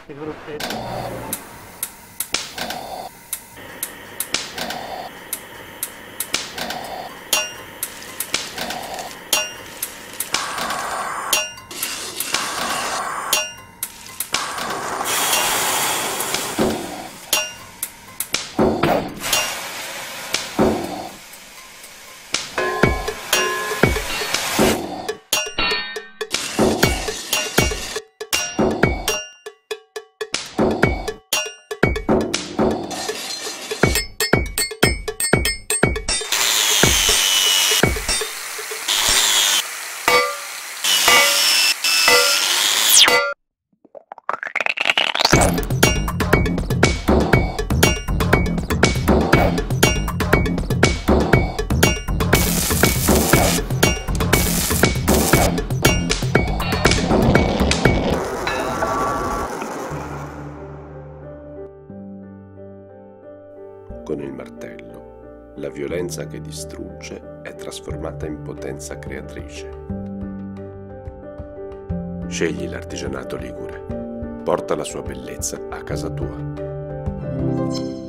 i gruppetti. Con il martello, la violenza che distrugge è trasformata in potenza creatrice. Scegli l'artigianato ligure. Porta la sua bellezza a casa tua.